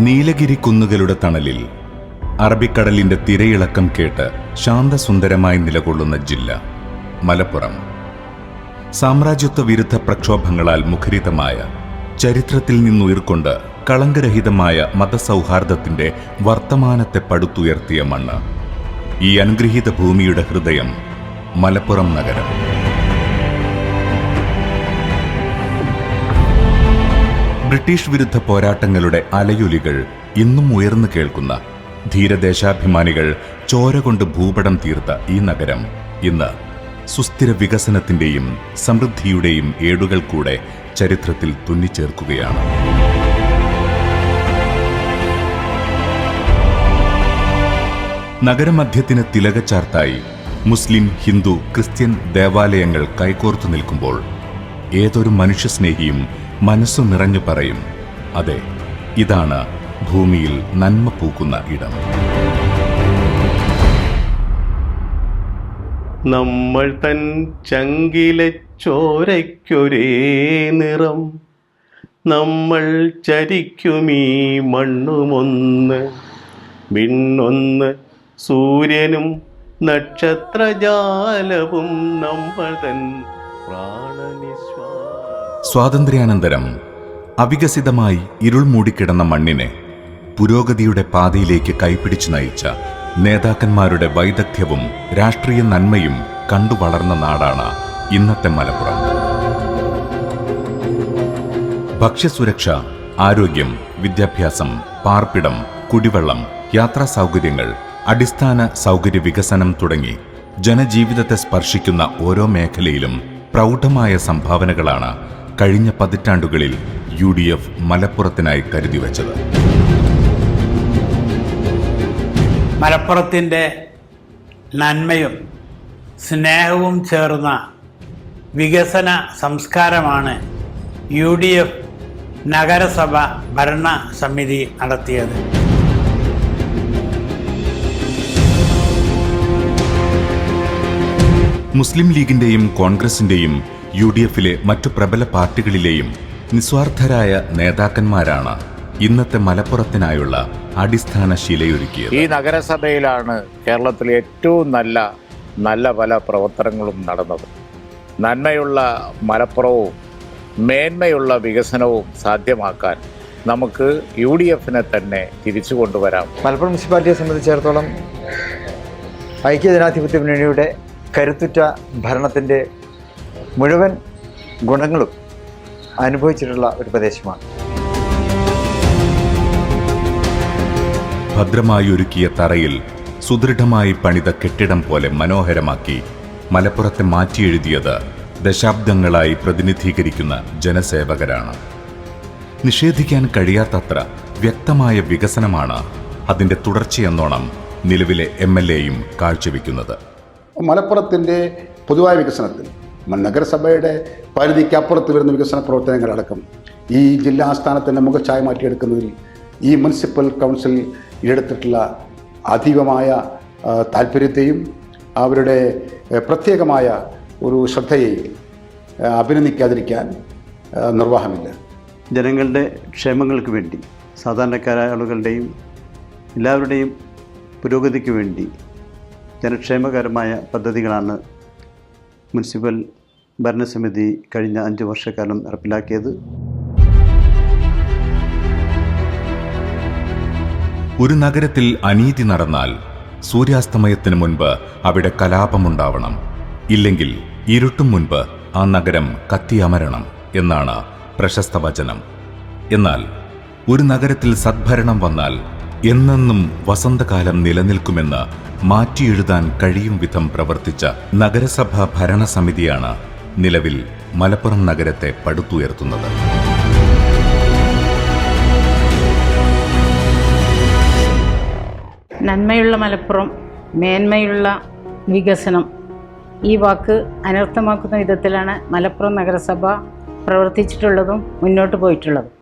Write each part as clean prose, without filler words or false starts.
നീലഗിരി കുന്നുകളുടെ തണലിൽ അറബിക്കടലിന്റെ തിരയിളക്കം കേട്ട് ശാന്തസുന്ദരമായി നിലകൊള്ളുന്ന ജില്ല മലപ്പുറം. സാമ്രാജ്യത്വ വിരുദ്ധ പ്രക്ഷോഭങ്ങളാൽ മുഖരിതമായ ചരിത്രത്തിൽ നിന്നുയർക്കൊണ്ട് കളങ്കരഹിതമായ മതസൗഹാർദ്ദത്തിന്റെ വർത്തമാനത്തെ പടുത്തുയർത്തിയ മണ്ണ്. ഈ അനുഗ്രഹീത ഭൂമിയുടെ ഹൃദയം മലപ്പുറം നഗരം. ബ്രിട്ടീഷ് വിരുദ്ധ പോരാട്ടങ്ങളുടെ അലയൊലികൾ ഇന്നും ഉയർന്നു കേൾക്കുന്ന ധീരദേശാഭിമാനികൾ ചോര കൊണ്ട് ഭൂപടം തീർത്ത ഈ നഗരം ഇന്ന് സുസ്ഥിര വികസനത്തിന്റെയും സമൃദ്ധിയുടെയും ഏടുകൾ കൂടെ ചരിത്രത്തിൽ തുന്നിച്ചേർക്കുകയാണ്. നഗരമധ്യത്തിന് തിലകച്ചാർത്തായി മുസ്ലിം, ഹിന്ദു, ക്രിസ്ത്യൻ ദേവാലയങ്ങൾ കൈകോർത്തു നിൽക്കുമ്പോൾ ഏതൊരു മനുഷ്യസ്നേഹിയും മനസ്സു നിറഞ്ഞു പറയും, അതെ, ഇതാണ് ഭൂമിയിൽ നന്മ പൂക്കുന്ന ഇടം. നമ്മൾ തൻ ചങ്കിലെ ചോരയ്ക്കൊരേ നിറം, നമ്മൾ ചരിക്കുമീ മണ്ണുമൊന്ന്, വിണ്ണൊന്ന്, സൂര്യനും നക്ഷത്രജാലവും നമ്മൾ തൻ പ്രാണനിശ്വാസം. സ്വാതന്ത്ര്യാനന്തരം അവികസിതമായി ഇരുൾ മൂടിക്കിടന്ന മണ്ണിനെ പുരോഗതിയുടെ പാതയിലേക്ക് കൈപിടിച്ചു നയിച്ച നേതാക്കന്മാരുടെ വൈദഗ്ധ്യവും രാഷ്ട്രീയ നന്മയും കണ്ടു വളർന്ന നാടാണ് ഇന്നത്തെ മലപ്പുറം. ഭക്ഷ്യസുരക്ഷ, ആരോഗ്യം, വിദ്യാഭ്യാസം, പാർപ്പിടം, കുടിവെള്ളം, യാത്രാ സൗകര്യങ്ങൾ, അടിസ്ഥാന സൗകര്യ വികസനം തുടങ്ങി ജനജീവിതത്തെ സ്പർശിക്കുന്ന ഓരോ മേഖലയിലും പ്രൗഢമായ സംഭാവനകളാണ് കഴിഞ്ഞ പതിറ്റാണ്ടുകളിൽ UDF മലപ്പുറത്തിനായി കരുതിവെച്ചത്. മലപ്പുറത്തിൻ്റെ നന്മയും സ്നേഹവും ചേർന്ന വികസന സംസ്കാരമാണ് UDF നഗരസഭ ഭരണ സമിതി നടത്തിയത്. മുസ്ലിം ലീഗിന്റെയും കോൺഗ്രസിന്റെയും UDFിലെ മറ്റു പ്രബല പാർട്ടികളിലെയും നിസ്വാർത്ഥരായ നേതാക്കന്മാരാണ് ഇന്നത്തെ മലപ്പുറത്തിനായുള്ള അടിസ്ഥാന ശിലയൊരുക്കിയത്. ഈ നഗരസഭയിലാണ് കേരളത്തിലെ ഏറ്റവും നല്ല പല പ്രവർത്തനങ്ങളും നടന്നത്. നന്മയുള്ള മലപ്പുറവും മേന്മയുള്ള വികസനവും സാധ്യമാക്കാൻ നമുക്ക് UDFിനെ തന്നെ തിരിച്ചു കൊണ്ടുവരാം. മലപ്പുറം മുനിസിപ്പാലിറ്റിയെ സംബന്ധിച്ചിടത്തോളം ഐക്യജനാധിപത്യ മുന്നണിയുടെ കരുത്തുറ്റ ഭരണത്തിൻ്റെ മുഴുവൻ ഗുണങ്ങളും അനുഭവിച്ചിട്ടുള്ള ഒരു പ്രദേശമാണ്. ഭദ്രമായി ഒരുക്കിയ തറയിൽ സുദൃഢമായി പണിത കെട്ടിടം പോലെ മനോഹരമാക്കി മലപ്പുറത്തെ മാറ്റിയെഴുതിയത് ദശാബ്ദങ്ങളായി പ്രതിനിധീകരിക്കുന്ന ജനസേവകരാണ്. നിഷേധിക്കാൻ കഴിയാത്തത്ര വ്യക്തമായ വികസനമാണ് അതിൻ്റെ തുടർച്ചയെന്നോണം നിലവിലെ MLAയും കാഴ്ചവെക്കുന്നത്. മലപ്പുറത്തിൻ്റെ പൊതുവായ വികസനത്തിൽ നഗരസഭയുടെ പരിധിക്കപ്പുറത്ത് വരുന്ന വികസന പ്രവർത്തനങ്ങളടക്കം ഈ ജില്ലാ ആസ്ഥാനത്തിൻ്റെ മുഖച്ഛായ മാറ്റിയെടുക്കുന്നതിൽ ഈ മുനിസിപ്പൽ കൗൺസിൽ എടുത്തിട്ടുള്ള അധികമായ താല്പര്യത്തെയും അവരുടെ പ്രത്യേകമായ ഒരു ശ്രദ്ധയെയും അഭിനന്ദിക്കാതിരിക്കാൻ നിർവാഹമില്ല. ജനങ്ങളുടെ ക്ഷേമങ്ങൾക്ക് വേണ്ടി, സാധാരണക്കാരായ ആളുകളുടെയും എല്ലാവരുടെയും പുരോഗതിക്ക് വേണ്ടി ജനക്ഷേമകരമായ പദ്ധതികളാണ് മുനിസിപ്പൽ ഭരണസമിതി കഴിഞ്ഞ 5 വർഷക്കാലം നടപ്പിലാക്കിയത്. ഒരു നഗരത്തിൽ അനീതി നടന്നാൽ സൂര്യാസ്തമയത്തിന് മുൻപ് അവിടെ കലാപമുണ്ടാവണം, ഇല്ലെങ്കിൽ ഇരുട്ടും മുൻപ് ആ നഗരം കത്തിയമരണം എന്നാണ് പ്രശസ്ത വചനം. എന്നാൽ ഒരു നഗരത്തിൽ സദ്ഭരണം വന്നാൽ എന്നെന്നും വസന്തകാലം നിലനിൽക്കുമെന്ന് മാറ്റിയെഴുതാൻ കഴിയും വിധം പ്രവർത്തിച്ച നഗരസഭാ ഭരണസമിതിയാണ് നിലവിൽ മലപ്പുറം നഗരത്തെ പടുത്തുയർത്തുന്നത്. നന്മയുള്ള മലപ്പുറം, മേന്മയുള്ള വികസനം, ഈ വാക്ക് അനർത്ഥമാക്കുന്ന വിധത്തിലാണ് മലപ്പുറം നഗരസഭ പ്രവർത്തിച്ചിട്ടുള്ളതും മുന്നോട്ട് പോയിട്ടുള്ളതും.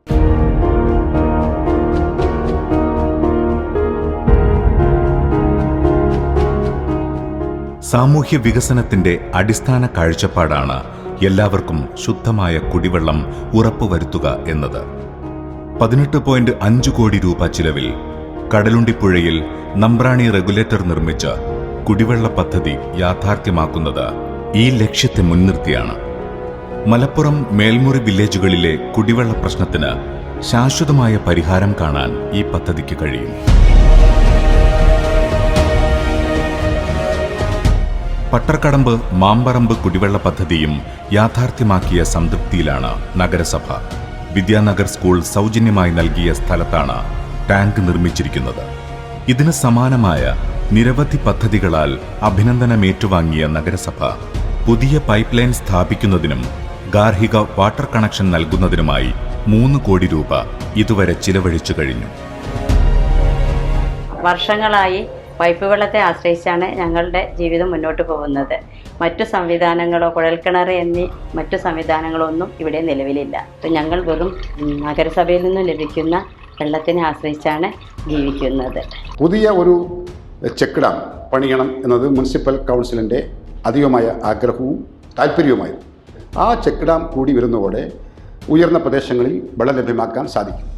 സാമൂഹ്യ വികസനത്തിന്റെ അടിസ്ഥാന കാഴ്ചപ്പാടാണ് എല്ലാവർക്കും ശുദ്ധമായ കുടിവെള്ളം ഉറപ്പുവരുത്തുക എന്നത്. 18.5 കോടി രൂപ ചിലവിൽ കടലുണ്ടിപ്പുഴയിൽ നമ്പ്രാണി റെഗുലേറ്റർ നിർമ്മിച്ച കുടിവെള്ള പദ്ധതി യാഥാർത്ഥ്യമാക്കുന്നത് ഈ ലക്ഷ്യത്തെ മുൻനിർത്തിയാണ്. മലപ്പുറം മേൽമുറി വില്ലേജുകളിലെ കുടിവെള്ള പ്രശ്നത്തിന് ശാശ്വതമായ പരിഹാരം കാണാൻ ഈ പദ്ധതിക്ക് കഴിയും. പട്ടർക്കടമ്പ് മാമ്പറമ്പ് കുടിവെള്ള പദ്ധതിയും യാഥാർത്ഥ്യമാക്കിയ സംതൃപ്തിയിലാണ് നഗരസഭ. വിദ്യാനഗർ സ്കൂൾ സൗജന്യമായി നൽകിയ സ്ഥലത്താണ് ടാങ്ക് നിർമ്മിച്ചിരിക്കുന്നത്. ഇതിന് സമാനമായ നിരവധി പദ്ധതികളാൽ അഭിനന്ദനമേറ്റുവാങ്ങിയ നഗരസഭ പുതിയ പൈപ്പ് ലൈൻ സ്ഥാപിക്കുന്നതിനും ഗാർഹിക വാട്ടർ കണക്ഷൻ നൽകുന്നതിനുമായി 3 കോടി രൂപ ഇതുവരെ ചിലവഴിച്ചു കഴിഞ്ഞു. വർഷങ്ങളായി പൈപ്പ് വെള്ളത്തെ ആശ്രയിച്ചാണ് ഞങ്ങളുടെ ജീവിതം മുന്നോട്ട് പോകുന്നത്. മറ്റു സംവിധാനങ്ങളോ കുഴൽക്കിണർ എന്നീ മറ്റു സംവിധാനങ്ങളോ ഒന്നും ഇവിടെ നിലവിലില്ല. ഞങ്ങൾ വെറും നഗരസഭയിൽ നിന്നും ലഭിക്കുന്ന വെള്ളത്തിനെ ആശ്രയിച്ചാണ് ജീവിക്കുന്നത്. പുതിയ ഒരു ചെക്ക് ഡാം പണിയണം എന്നത് മുനിസിപ്പൽ കൗൺസിലിൻ്റെ അധികമായ ആഗ്രഹവും താല്പര്യവുമായിരുന്നു. ആ ചെക്ക് ഡാം കൂടി വരുന്നതോടെ ഉയർന്ന പ്രദേശങ്ങളിൽ വെള്ളം ലഭ്യമാക്കാൻ സാധിക്കും.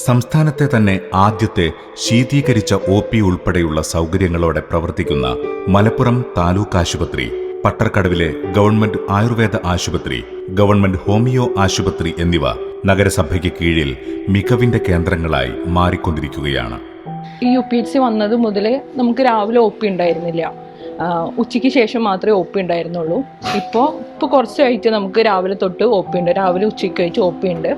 സംസ്ഥാനത്തെ തന്നെ ആദ്യത്തെ ശീതീകരിച്ച OP ഉൾപ്പെടെയുള്ള സൗകര്യങ്ങളോടെ പ്രവർത്തിക്കുന്ന മലപ്പുറം താലൂക്ക് ആശുപത്രി, പട്ടർക്കടവിലെ ഗവൺമെന്റ് ആയുർവേദ ആശുപത്രി, ഗവൺമെന്റ് ഹോമിയോ ആശുപത്രി എന്നിവ നഗരസഭയ്ക്ക് കീഴിൽ മികവിന്റെ കേന്ദ്രങ്ങളായി മാറിക്കൊണ്ടിരിക്കുകയാണ്. ഈ UPHC വന്നത് മുതൽ നമുക്ക് രാവിലെ OP ഉണ്ടായിരുന്നില്ല. ഉച്ചയ്ക്ക് ശേഷം മാത്രമേ OP ഉണ്ടായിരുന്നുള്ളൂ. ഇപ്പോൾ കുറച്ചായിട്ട് നമുക്ക് രാവിലെ തൊട്ട് OP ഉണ്ട്. രാവിലെ ഉച്ചയ്ക്ക് വെച്ച് OP ഉണ്ട്.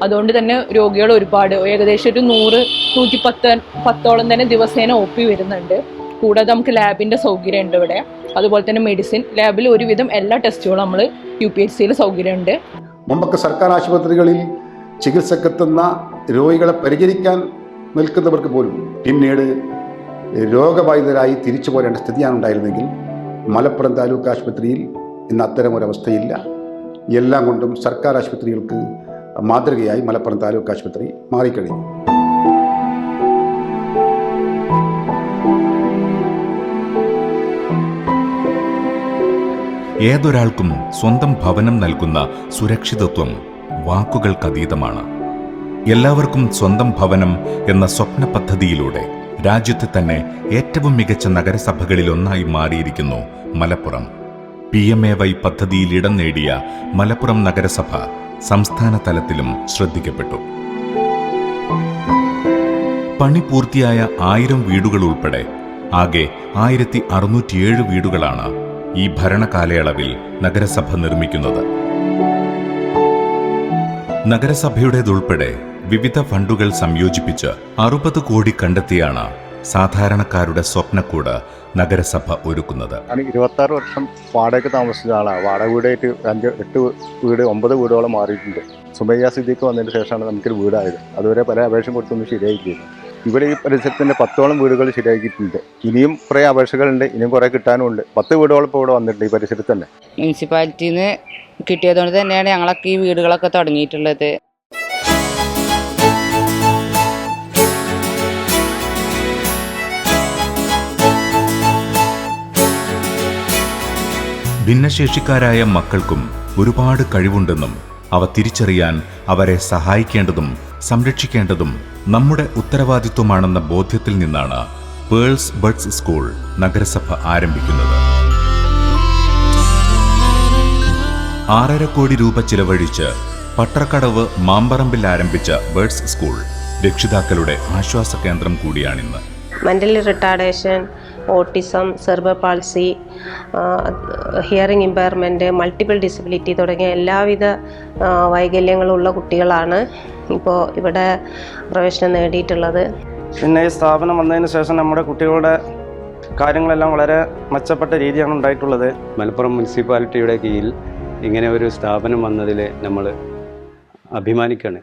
അതുകൊണ്ട് തന്നെ രോഗികൾ ഒരുപാട്, ഏകദേശം ഒരു 100-110 തന്നെ ദിവസേന OP വരുന്നുണ്ട്. കൂടാതെ നമുക്ക് ലാബിൻ്റെ സൗകര്യം ഉണ്ട് ഇവിടെ. അതുപോലെ തന്നെ മെഡിസിൻ ലാബിൽ ഒരുവിധം എല്ലാ ടെസ്റ്റുകളും നമ്മൾ UPHCയിൽ സൗകര്യമുണ്ട്. മുമ്പൊക്കെ സർക്കാർ ആശുപത്രികളിൽ ചികിത്സക്കെത്തുന്ന രോഗികളെ പരിചരിക്കാൻ നിൽക്കുന്നവർക്ക് പോലും പിന്നീട് രോഗബാധിതരായി തിരിച്ചു പോരേണ്ട സ്ഥിതിയാണ് ഉണ്ടായിരുന്നെങ്കിൽ മലപ്പുറം താലൂക്ക് ആശുപത്രിയിൽ ഇന്ന് അത്തരമൊരവസ്ഥയില്ല. എല്ലാം കൊണ്ടും സർക്കാർ ആശുപത്രികൾക്ക് മാതൃകയായി മലപ്പുറം താലൂക്ക് ആശുപത്രി മാറിക്കഴിഞ്ഞു. ഏതൊരാൾക്കും സ്വന്തം ഭവനം നൽകുന്ന സുരക്ഷിതത്വം വാക്കുകൾക്കതീതമാണ്. എല്ലാവർക്കും സ്വന്തം ഭവനം എന്ന സ്വപ്ന പദ്ധതിയിലൂടെ രാജ്യത്തെ തന്നെ ഏറ്റവും മികച്ച നഗരസഭകളിലൊന്നായി മാറിയിരിക്കുന്നു മലപ്പുറം. PMAY പദ്ധതിയിൽ ഇടം നേടിയ മലപ്പുറം നഗരസഭ സംസ്ഥാന തലത്തിലും ശ്രദ്ധിക്കപ്പെട്ടു. പണി പൂർത്തിയായ 1000 വീടുകൾ ഉൾപ്പെടെ ആകെ 1607 വീടുകളാണ് ഈ ഭരണകാലയളവിൽ നഗരസഭ നിർമ്മിക്കുന്നത്. നഗരസഭയുടേതുൾപ്പെടെ വിവിധ ഫണ്ടുകൾ സംയോജിപ്പിച്ച് 60 കോടി കണ്ടെത്തിയാണ് സാധാരണക്കാരുടെ സ്വപ്നക്കൂട് നഗരസഭ ഒരുക്കുന്നത്. 26 വർഷം വാടകയ്ക്ക് താമസിച്ച ആളാണ്. വാടക വീടായിട്ട് 5-8 വീട് 9 വീടുകളെ മാറിയിട്ടുണ്ട്. സുബയ്യ സിദ്ദീഖ് വന്നതിന് ശേഷമാണ് നമുക്കൊരു വീടായത്. അതുവരെ പല അപേക്ഷയും കൊടുത്തൊന്നും ശരിയായിട്ടില്ല. ഇവിടെ ഈ പരിസരത്തിൻ്റെ 10ഓളം വീടുകൾ ശരിയാക്കിയിട്ടുണ്ട്. ഇനിയും കുറേ അപേക്ഷകളുണ്ട്, ഇനിയും കുറേ കിട്ടാനുമുണ്ട്. 10 വീടുകളും ഇപ്പോൾ ഇവിടെ വന്നിട്ടുണ്ട് ഈ പരിസരത്ത് തന്നെ. മുനിസിപ്പാലിറ്റിയിൽ നിന്ന് കിട്ടിയതുകൊണ്ട് തന്നെയാണ് ഞങ്ങളൊക്കെ ഈ വീടുകളൊക്കെ തുടങ്ങിയിട്ടുള്ളത്. ഭിന്നശേഷിക്കാരായ മക്കൾക്കും ഒരുപാട് കഴിവുണ്ടെന്നും അവ തിരിച്ചറിയാൻ അവരെ സഹായിക്കേണ്ടതും സംരക്ഷിക്കേണ്ടതും നമ്മുടെ ഉത്തരവാദിത്വമാണെന്ന ബോധ്യത്തിൽ നിന്നാണ് പേൾസ് ബഡ്സ് സ്കൂൾ നഗരസഭ ആരംഭിക്കുന്നത്. 6.5 കോടി രൂപ ചിലവഴിച്ച് പട്ടർക്കടവ് മാമ്പറമ്പിൽ ആരംഭിച്ച ബഡ്സ് സ്കൂൾ രക്ഷിതാക്കളുടെ ആശ്വാസ കേന്ദ്രം കൂടിയാണിന്ന്. Mentally retardation, autism, cerebral palsy, hearing impairment, multiple disability തുടങ്ങിയ എല്ലാവിധ വൈകല്യങ്ങളുള്ള കുട്ടികളാണ് ഇപ്പോൾ ഇവിടെ പ്രവേശനം നേടിയിട്ടുള്ളത്. പിന്നെ ഈ സ്ഥാപനം വന്നതിന് ശേഷം നമ്മുടെ കുട്ടികളുടെ കാര്യങ്ങളെല്ലാം വളരെ മെച്ചപ്പെട്ട രീതിയാണ് ഉണ്ടായിട്ടുള്ളത്. മലപ്പുറം മുനിസിപ്പാലിറ്റിയുടെ കീഴിൽ ഇങ്ങനെ ഒരു സ്ഥാപനം വന്നതിൽ നമ്മൾ അഭിമാനിക്കുകയാണ്.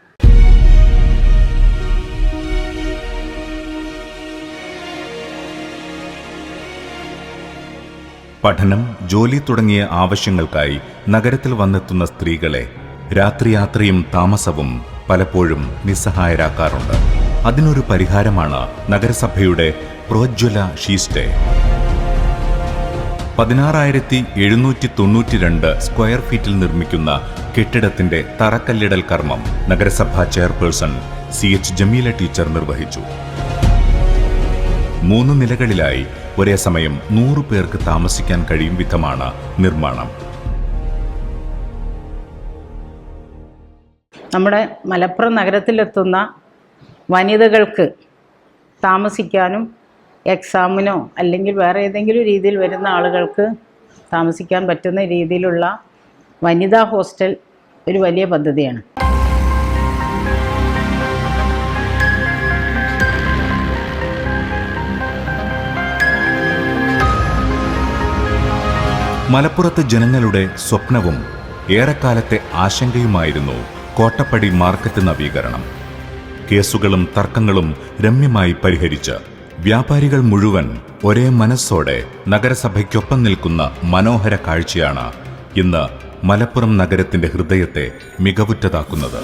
പഠനം, ജോലി തുടങ്ങിയ ആവശ്യങ്ങൾക്കായി നഗരത്തിൽ വന്നെത്തുന്ന സ്ത്രീകളെ രാത്രിയാത്രയും താമസവും പലപ്പോഴും നിസ്സഹായരാക്കാറുണ്ട്. അതിനൊരു പരിഹാരമാണ് നഗരസഭയുടെ പ്രോജ്വല ഷീ സ്റ്റേ. 16,792 സ്ക്വയർ ഫീറ്റിൽ നിർമ്മിക്കുന്ന കെട്ടിടത്തിന്റെ തറക്കല്ലിടൽ കർമ്മം നഗരസഭാ ചെയർപേഴ്സൺ CH ജമീല ടീച്ചർ നിർവഹിച്ചു. 3 നിലകളിലായി ഒരേ സമയം 100 പേർക്ക് താമസിക്കാൻ കഴിയും വിധമാണ് നിർമ്മാണം. നമ്മുടെ മലപ്പുറം നഗരത്തിലെത്തുന്ന വനിതകൾക്ക് താമസിക്കാനും എക്സാമിനോ അല്ലെങ്കിൽ വേറെ ഏതെങ്കിലും രീതിയിൽ വരുന്ന ആളുകൾക്ക് താമസിക്കാൻ പറ്റുന്ന രീതിയിലുള്ള വനിതാ ഹോസ്റ്റൽ ഒരു വലിയ പദ്ധതിയാണ്. മലപ്പുറത്ത് ജനങ്ങളുടെ സ്വപ്നവും ഏറെക്കാലത്തെ ആശങ്കയുമായിരുന്നു കോട്ടപ്പടി മാർക്കറ്റ് നവീകരണം. കേസുകളും തർക്കങ്ങളും രമ്യമായി പരിഹരിച്ച് വ്യാപാരികൾ മുഴുവൻ ഒരേ മനസ്സോടെ നഗരസഭയ്ക്കൊപ്പം നിൽക്കുന്ന മനോഹര കാഴ്ചയാണ് ഇന്ന് മലപ്പുറം നഗരത്തിന്റെ ഹൃദയത്തെ മികവുറ്റതാക്കുന്നത്.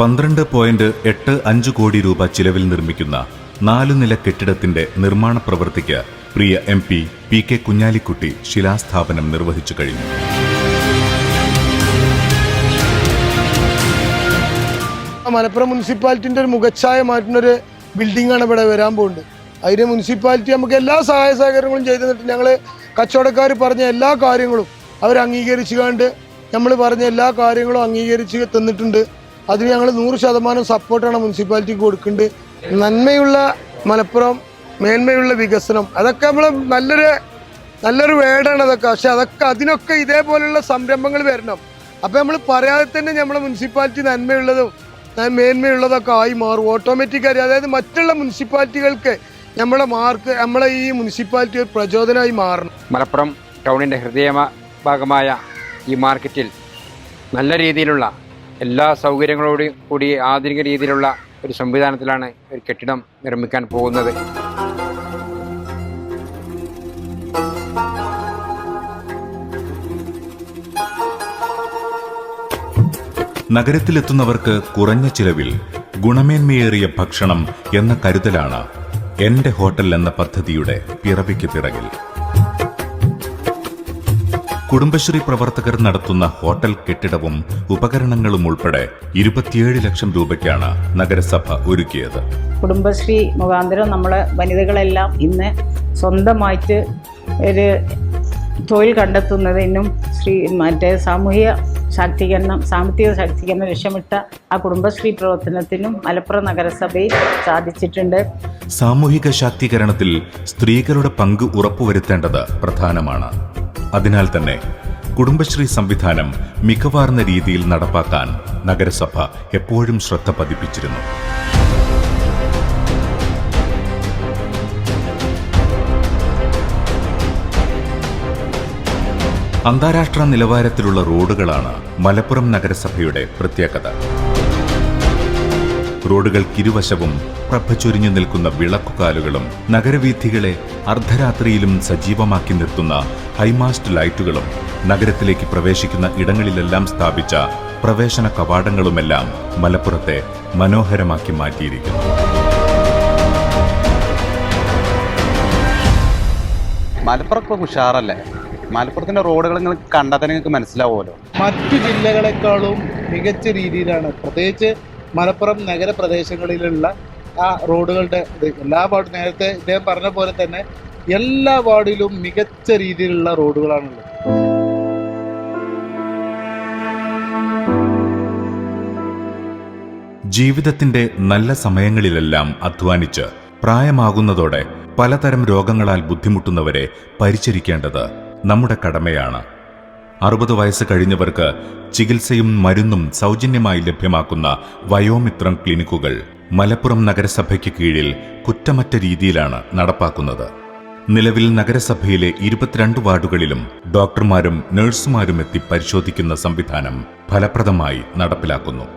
₹12.85 കോടി ചിലവിൽ നിർമ്മിക്കുന്ന 4 നില കെട്ടിടത്തിന്റെ നിർമ്മാണ പ്രവൃത്തിക്ക് പ്രിയ MP PK കുഞ്ഞാലിക്കുട്ടി ശിലാസ്ഥാപനം നിർവഹിച്ചു കഴിഞ്ഞു. മലപ്പുറം മുനിസിപ്പാലിറ്റിന്റെ ഒരു മുഖച്ഛായ മാറ്റുന്നൊരു ബിൽഡിംഗാണ് ഇവിടെ വരാൻ പോകുന്നത്. അതിന് മുനിസിപ്പാലിറ്റി നമുക്ക് എല്ലാ സഹായ സഹകരണങ്ങളും ചെയ്തു തന്നിട്ട് ഞങ്ങൾ കച്ചവടക്കാർ പറഞ്ഞ എല്ലാ കാര്യങ്ങളും അവർ അംഗീകരിച്ചു കണ്ട് നമ്മൾ പറഞ്ഞ എല്ലാ കാര്യങ്ങളും അംഗീകരിച്ച് തന്നിട്ടുണ്ട്. അതിന് ഞങ്ങൾ 100% സപ്പോർട്ടാണ് മുനിസിപ്പാലിറ്റിക്ക് കൊടുക്കുന്നുണ്ട്. നന്മയുള്ള മലപ്പുറം, മേന്മയുള്ള വികസനം, അതൊക്കെ നമ്മൾ നല്ലൊരു വേർഡാണ് അതൊക്കെ. പക്ഷെ അതിനൊക്കെ ഇതേപോലെയുള്ള സംരംഭങ്ങൾ വരണം. അപ്പം നമ്മൾ പറയാതെ തന്നെ നമ്മളെ മുനിസിപ്പാലിറ്റി നന്മയുള്ളതും മേന്മയുള്ളതൊക്കെ ആയി മാറും ഓട്ടോമാറ്റിക്കായി. അതായത് മറ്റുള്ള മുനിസിപ്പാലിറ്റികൾക്ക് നമ്മളെ ഈ മുനിസിപ്പാലിറ്റി ഒരു പ്രചോദനമായി മാറണം. മലപ്പുറം ടൗണിൻ്റെ ഹൃദയ ഭാഗമായ ഈ മാർക്കറ്റിൽ നല്ല രീതിയിലുള്ള എല്ലാ സൗകര്യങ്ങളോടും കൂടി ആധുനിക രീതിയിലുള്ള ഒരു സംവിധാനത്തിലാണ് ഒരു കെട്ടിടം നിർമ്മിക്കാൻ പോകുന്നത്. നഗരത്തിലെത്തുന്നവർക്ക് കുറഞ്ഞ ചിലവിൽ ഗുണമേന്മയേറിയ ഭക്ഷണം എന്ന കരുതലാണ് എന്റെ ഹോട്ടൽ എന്ന പദ്ധതിയുടെ പിറവിക്ക് പിറകിൽ. കുടുംബശ്രീ പ്രവർത്തകർ നടത്തുന്ന ഹോട്ടൽ കെട്ടിടവും ഉപകരണങ്ങളും ഉൾപ്പെടെ 27 ലക്ഷം രൂപയ്ക്കാണ് നഗരസഭ ഒരുക്കിയത്. കുടുംബശ്രീ മുഖാന്തരം നമ്മളെ വനിതകളെല്ലാം ഇന്ന് സ്വന്തമായിട്ട് ഒരു തൊഴിൽ കണ്ടെത്തുന്നതിനും സാമ്പത്തിക ശാക്തീകരണം ലക്ഷ്യമിട്ട ആ കുടുംബശ്രീ പ്രവർത്തനത്തിനും മലപ്പുറം നഗരസഭയിൽ സാധിച്ചിട്ടുണ്ട്. സാമൂഹിക ശാക്തീകരണത്തിൽ സ്ത്രീകളുടെ പങ്ക് ഉറപ്പുവരുത്തേണ്ടത് പ്രധാനമാണ്. അതിനാൽ തന്നെ കുടുംബശ്രീ സംവിധാനം മികവാർന്ന രീതിയിൽ നടപ്പാക്കാൻ നഗരസഭ എപ്പോഴും ശ്രദ്ധ പതിപ്പിച്ചിരുന്നു. അന്താരാഷ്ട്ര നിലവാരത്തിലുള്ള റോഡുകളാണ് മലപ്പുറം നഗരസഭയുടെ പ്രത്യേകത. റോഡുകൾക്കിരുവശവും പ്രഭചൊരിഞ്ഞു നിൽക്കുന്ന വിളക്കുകാലുകളും നഗരവീഥികളെ അർദ്ധരാത്രിയിലും സജീവമാക്കി നിർത്തുന്ന ഹൈമാസ്റ്റ് ലൈറ്റുകളും നഗരത്തിലേക്ക് പ്രവേശിക്കുന്ന ഇടങ്ങളിലെല്ലാം സ്ഥാപിച്ച പ്രവേശന കവാടങ്ങളുമെല്ലാം മലപ്പുറത്തെ മനോഹരമാക്കി മാറ്റിയിരിക്കുന്നു. മലപ്പുറം ഇപ്പോൾ ഉഷാറല്ലേ? മലപ്പുറത്തിന്റെ റോഡുകൾ നിങ്ങൾക്ക് കണ്ടാൽ തന്നെ നിങ്ങൾക്ക് മനസ്സിലാവുമല്ലോ. മറ്റു ജില്ലകളെക്കാളും മികച്ച രീതിയിലാണ് പ്രത്യേകിച്ച് മലപ്പുറം നഗരപ്രദേശങ്ങളിലുള്ള ആ റോഡുകളുടെ എല്ലാ വാർഡും നേരത്തെ ഇദ്ദേഹം പറഞ്ഞ പോലെ തന്നെ എല്ലാ വാർഡിലും മികച്ച രീതിയിലുള്ള റോഡുകളാണുള്ളത്. ജീവിതത്തിന്റെ നല്ല സമയങ്ങളിലെല്ലാം അധ്വാനിച്ച് പ്രായമാകുന്നതോടെ പലതരം രോഗങ്ങളാൽ ബുദ്ധിമുട്ടുന്നവരെ പരിചരിക്കേണ്ടത് നമ്മുടെ കടമയാണ്. 60 വയസ്സ് കഴിഞ്ഞവർക്ക് ചികിത്സയും മരുന്നും സൗജന്യമായി ലഭ്യമാക്കുന്ന വയോമിത്രം ക്ലിനിക്കുകൾ മലപ്പുറം നഗരസഭയ്ക്ക് കീഴിൽ കുറ്റമറ്റ രീതിയിലാണ് നടപ്പാക്കുന്നത്. നിലവിൽ നഗരസഭയിലെ 22 വാർഡുകളിലും ഡോക്ടർമാരും നഴ്സുമാരും എത്തി പരിശോധിക്കുന്ന സംവിധാനം ഫലപ്രദമായി നടപ്പിലാക്കുന്നു.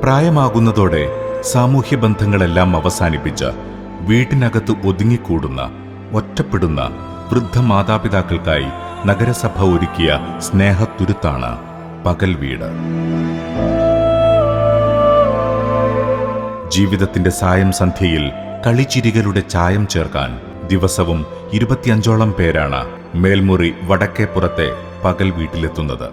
പ്രായമാകുന്നതോടെ സാമൂഹ്യ ബന്ധങ്ങളെല്ലാം അവസാനിപ്പിച്ച് വീട്ടിനകത്ത് ഒതുങ്ങിക്കൂടുന്ന ഒറ്റപ്പെടുന്ന വൃദ്ധ മാതാപിതാക്കൾക്കായി നഗരസഭ ഒരുക്കിയ സ്നേഹത്തുരുത്താണ് പകൽ വീട്. ജീവിതത്തിന്റെ സായം സന്ധ്യയിൽ കളിച്ചിരികളുടെ ചായം ചേർക്കാൻ ദിവസവും 25ഓളം പേരാണ് മേൽമുറി വടക്കേപ്പുറത്തെ പകൽ വീട്ടിലെത്തുന്നത്.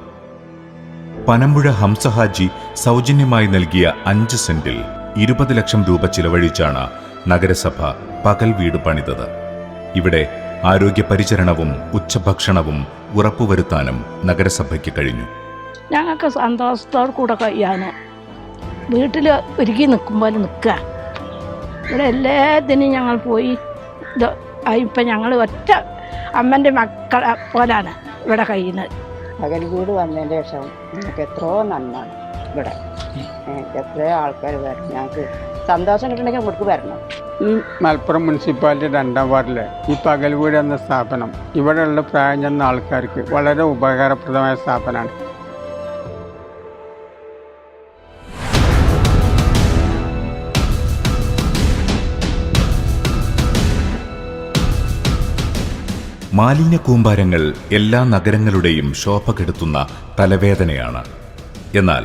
പനമ്പുഴ ഹംസഹാജി സൗജന്യമായി നൽകിയ 5 സെന്റിൽ 20 ലക്ഷം രൂപ ചിലവഴിച്ചാണ് നഗരസഭ പകൽ വീട് പണിതത്. ഇവിടെ ആരോഗ്യ പരിചരണവും ഉച്ചഭക്ഷണവും ഉറപ്പുവരുത്താനും നഗരസഭയ്ക്ക് കഴിഞ്ഞു. ഞങ്ങൾക്ക് സന്തോഷത്തോടു കൂടെ കഴിയാൻ വീട്ടിൽ ഒരുക്കി നിൽക്കുമ്പോൾ നിൽക്കുക. ഇവിടെ എല്ലാത്തിനും ഞങ്ങൾ പോയി ഇപ്പം ഞങ്ങൾ ഒറ്റ അമ്മൻ്റെ മക്കളെ പോലാണ് ഇവിടെ കഴിയുന്നത്. പകൽ വീട് വന്നതിന് ശേഷം ഞങ്ങൾക്ക് എത്രയോ നന്നാണ്. ഇവിടെ എത്രയോ ആൾക്കാർ വരണം. ഞങ്ങൾക്ക് സന്തോഷം കിട്ടണമെങ്കിൽ അങ്ങോട്ട് വരണം. ഈ മലപ്പുറം മുനിസിപ്പാലിറ്റി 2ാം വാർഡിലെ ഈ പകൽ വീട് എന്ന സ്ഥാപനം ഇവിടെയുള്ള പ്രായം ചെന്ന ആൾക്കാർക്ക് വളരെ ഉപകാരപ്രദമായ സ്ഥാപനമാണ്. മാലിന്യ കൂമ്പാരങ്ങൾ എല്ലാ നഗരങ്ങളുടെയും ശോഭ കെടുത്തുന്ന തലവേദനയാണ്. എന്നാൽ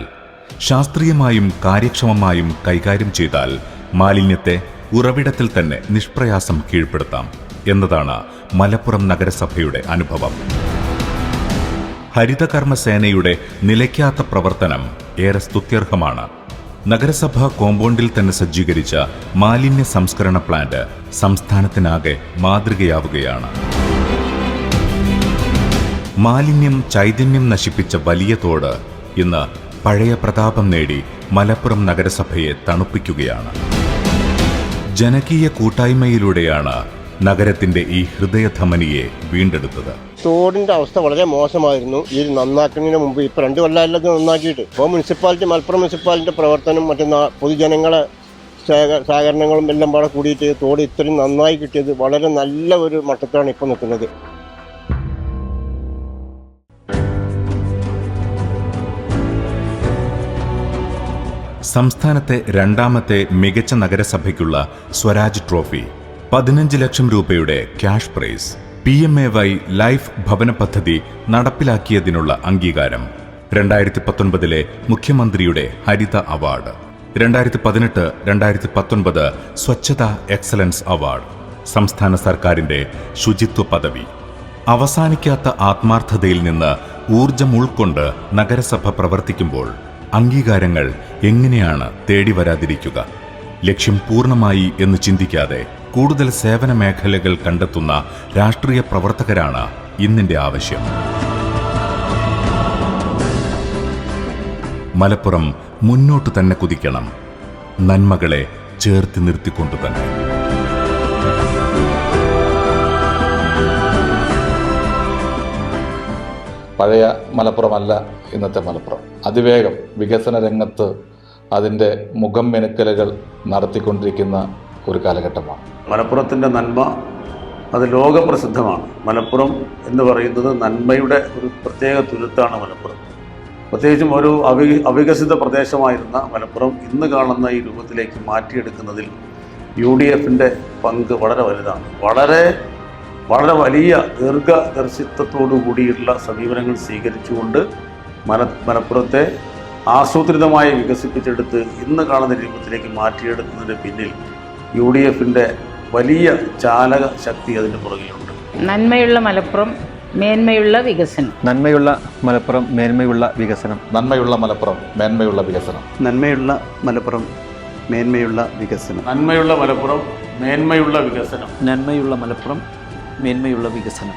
ശാസ്ത്രീയമായും കാര്യക്ഷമമായും കൈകാര്യം ചെയ്താൽ മാലിന്യത്തെ ഉറവിടത്തിൽ തന്നെ നിഷ്പ്രയാസം കീഴ്പ്പെടുത്താം എന്നതാണ് മലപ്പുറം നഗരസഭയുടെ അനുഭവം. ഹരിതകർമ്മസേനയുടെ നിലയ്ക്കാത്ത പ്രവർത്തനം ഏറെ സ്തുത്യർഹമാണ്. നഗരസഭാ കോമ്പൗണ്ടിൽ തന്നെ സജ്ജീകരിച്ച മാലിന്യ സംസ്കരണ പ്ലാന്റ് സംസ്ഥാനത്തിനാകെ മാതൃകയാവുകയാണ്. മാലിന്യം ചൈതന്യം നശിപ്പിച്ച വലിയ തോട് ഇന്ന് പഴയ പ്രതാപം നേടി മലപ്പുറം നഗരസഭയെ തണുപ്പിക്കുകയാണ്. ജനകീയ കൂട്ടായ്മയിലൂടെയാണ് നഗരത്തിന്റെ ഈ ഹൃദയധമനിയെ വീണ്ടെടുത്തത്. തോടിന്റെ അവസ്ഥ വളരെ മോശമായിരുന്നു. ഈ നന്നാക്കുന്നതിന് മുമ്പ് ഇപ്പൊ 2 കൊല്ലം നന്നാക്കിയിട്ട് ഇപ്പോൾ മുനിസിപ്പാലിറ്റി മലപ്പുറം മുനിസിപ്പാലിറ്റിയുടെ പ്രവർത്തനം മറ്റു പൊതുജനങ്ങളെ സഹകരണങ്ങളും എല്ലാം പാടെ കൂടിയിട്ട് തോട് ഇത്രയും നന്നായി കിട്ടിയത് വളരെ നല്ല ഒരു മട്ടത്തിലാണ് ഇപ്പോൾ നിൽക്കുന്നത്. സംസ്ഥാനത്തെ 2ാമത്തെ മികച്ച നഗരസഭയ്ക്കുള്ള സ്വരാജ് ട്രോഫി, 15 ലക്ഷം രൂപയുടെ ക്യാഷ് പ്രൈസ്, PMAY ലൈഫ് ഭവന പദ്ധതി നടപ്പിലാക്കിയതിനുള്ള അംഗീകാരം, 2019 മുഖ്യമന്ത്രിയുടെ ഹരിത അവാർഡ്, 2018-2019 സ്വച്ഛതാ എക്സലൻസ് അവാർഡ്, സംസ്ഥാന സർക്കാരിന്റെ ശുചിത്വ പദവി. അവസാനിക്കാത്ത ആത്മാർത്ഥതയിൽ നിന്ന് ഊർജം ഉൾക്കൊണ്ട് നഗരസഭ പ്രവർത്തിക്കുമ്പോൾ അംഗീകാരങ്ങൾ എങ്ങനെയാണ് തേടി വരാതിരിക്കുക? ലക്ഷ്യം പൂർണ്ണമായി എന്ന് ചിന്തിക്കാതെ കൂടുതൽ സേവന മേഖലകൾ കണ്ടെത്തുന്ന രാഷ്ട്രീയ പ്രവർത്തകരാണ് ഇന്നിന്റെ ആവശ്യം. മലപ്പുറം മുന്നോട്ട് തന്നെ കുതിക്കണം, നന്മകളെ ചേർത്ത് നിർത്തിക്കൊണ്ടു തന്നെ. പഴയ മലപ്പുറമല്ല ഇന്നത്തെ മലപ്പുറം. അതിവേഗം വികസന രംഗത്ത് അതിൻ്റെ മുഖം മെനുക്കലുകൾ നടത്തിക്കൊണ്ടിരിക്കുന്ന ഒരു കാലഘട്ടമാണ്. മലപ്പുറത്തിൻ്റെ നന്മ അത് ലോകപ്രസിദ്ധമാണ്. മലപ്പുറം എന്ന് പറയുന്നത് നന്മയുടെ ഒരു പ്രത്യേക തുരുത്താണ് മലപ്പുറം. പ്രത്യേകിച്ചും ഒരു അവികസിത പ്രദേശമായിരുന്ന മലപ്പുറം ഇന്ന് കാണുന്ന ഈ രൂപത്തിലേക്ക് മാറ്റിയെടുക്കുന്നതിൽ UDFിൻ്റെ പങ്ക് വളരെ വലുതാണ്. വളരെ വലിയ ദീർഘദർശിത്വത്തോടു കൂടിയുള്ള സമീപനങ്ങൾ സ്വീകരിച്ചുകൊണ്ട് മലപ്പുറത്തെ ആസൂത്രിതമായി വികസിപ്പിച്ചെടുത്ത് ഇന്ന് കാണുന്ന രൂപത്തിലേക്ക് മാറ്റിയെടുക്കുന്നതിന് പിന്നിൽ UDFിൻ്റെ വലിയ ചാലക ശക്തി അതിൻ്റെ പുറകിലുണ്ട്. നന്മയുള്ള മലപ്പുറം, മേന്മയുള്ള വികസനം. നന്മയുള്ള മലപ്പുറം, മേന്മയുള്ള വികസനം. നന്മയുള്ള മലപ്പുറം, മേന്മയുള്ള വികസനം. നന്മയുള്ള മലപ്പുറം, മേന്മയുള്ള വികസനം. നന്മയുള്ള മലപ്പുറം, മേന്മയുള്ള വികസനം. നന്മയുള്ള മലപ്പുറം, മേന്മയുള്ള വികസനം.